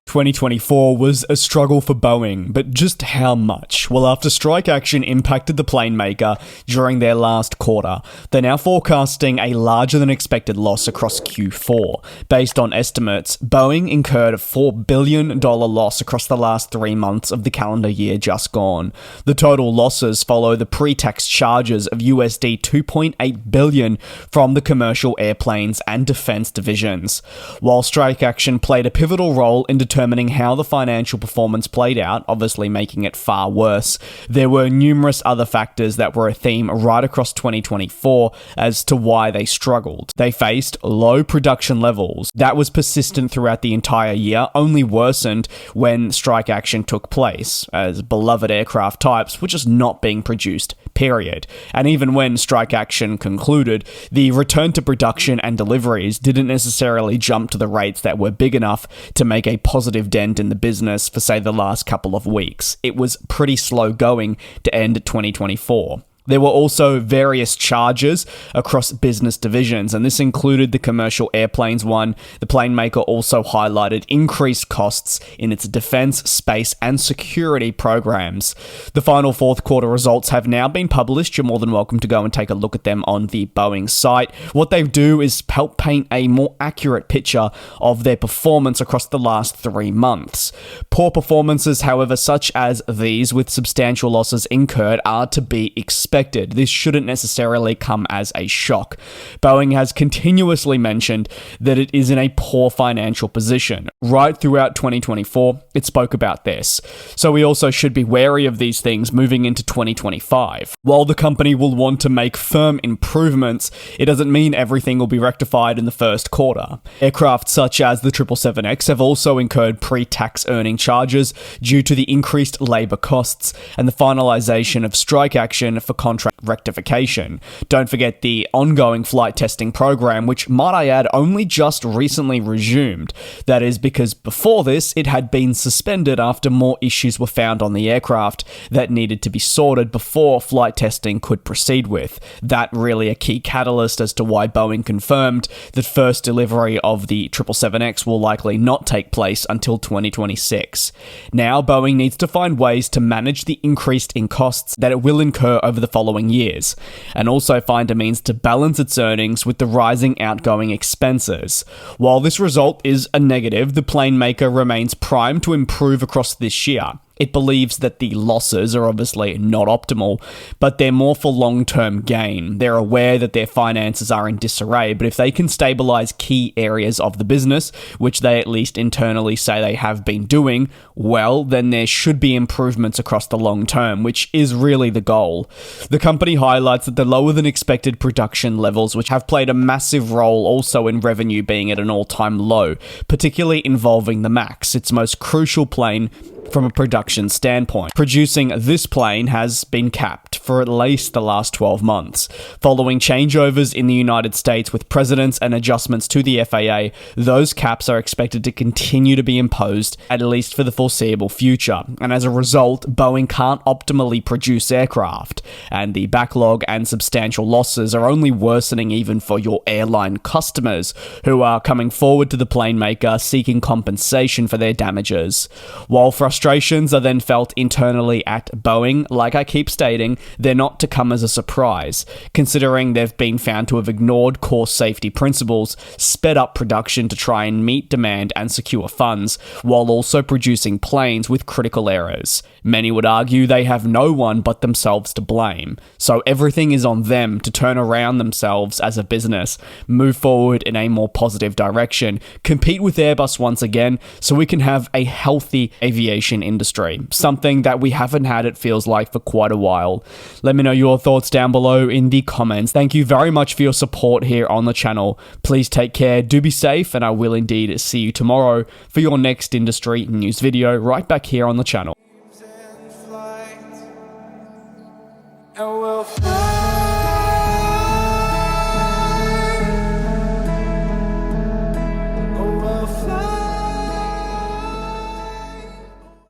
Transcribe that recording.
2024 was a struggle for Boeing, but just how much? Well, after strike action impacted the plane maker during their last quarter, they're now forecasting a larger than expected loss across Q4. Based on estimates, Boeing incurred a $4 billion loss across the last 3 months of the calendar year just gone. The total losses follow the pre-tax charges of USD 2.8 billion from the commercial airplanes and defense divisions. While strike action played a pivotal role in determining how the financial performance played out, obviously making it far worse, there were numerous other factors that were a theme right across 2024 as to why they struggled. They faced low production levels. That was persistent throughout the entire year, only worsened when strike action took place, as beloved aircraft types were just not being produced, period. And even when strike action concluded, the return to production and deliveries didn't necessarily jump to the rates that were big enough to make a positive dent in the business for, say, the last couple of weeks. It was pretty slow going to end 2024. There were also various charges across business divisions, and this included the commercial airplanes one. The plane maker also highlighted increased costs in its defense, space, and security programs. The final fourth quarter results have now been published. You're more than welcome to go and take a look at them on the Boeing site. What they do is help paint a more accurate picture of their performance across the last 3 months. Poor performances, however, such as these with substantial losses incurred, are to be expected. This shouldn't necessarily come as a shock. Boeing has continuously mentioned that it is in a poor financial position. Right throughout 2024, it spoke about this. So we also should be wary of these things moving into 2025. While the company will want to make firm improvements, it doesn't mean everything will be rectified in the first quarter. Aircraft such as the 777X have also incurred pre-tax earning charges due to the increased labor costs and the finalization of strike action for contract rectification. Don't forget the ongoing flight testing program, which, might I add, only just recently resumed. That is because before this, it had been suspended after more issues were found on the aircraft that needed to be sorted before flight testing could proceed with. That really a key catalyst as to why Boeing confirmed that first delivery of the 777X will likely not take place until 2026. Now, Boeing needs to find ways to manage the increase in costs that it will incur over the following years, and also find a means to balance its earnings with the rising outgoing expenses. While this result is a negative, the plane maker remains primed to improve across this year. It believes that the losses are obviously not optimal, but they're more for long-term gain. They're aware that their finances are in disarray, but if they can stabilize key areas of the business, which they at least internally say they have been doing, well, then there should be improvements across the long term, which is really the goal. The company highlights that the lower than expected production levels, which have played a massive role also in revenue being at an all-time low, particularly involving the MAX, its most crucial plane from a production standpoint. Producing this plane has been capped for at least the last 12 months. Following changeovers in the United States with presidents and adjustments to the FAA, those caps are expected to continue to be imposed at least for the foreseeable future. And as a result, Boeing can't optimally produce aircraft, and the backlog and substantial losses are only worsening even for your airline customers who are coming forward to the plane maker seeking compensation for their damages. While frustrations are then felt internally at Boeing, like I keep stating, they're not to come as a surprise, considering they've been found to have ignored core safety principles, sped up production to try and meet demand and secure funds, while also producing planes with critical errors. Many would argue they have no one but themselves to blame, so everything is on them to turn around themselves as a business, move forward in a more positive direction, compete with Airbus once again, so we can have a healthy aviation industry, something that we haven't had, it feels like, for quite a while. Let me know your thoughts down below in the comments. Thank you very much for your support here on the channel. Please take care, do be safe, and I will indeed see you tomorrow for your next industry news video right back here on the channel. And we'll fly.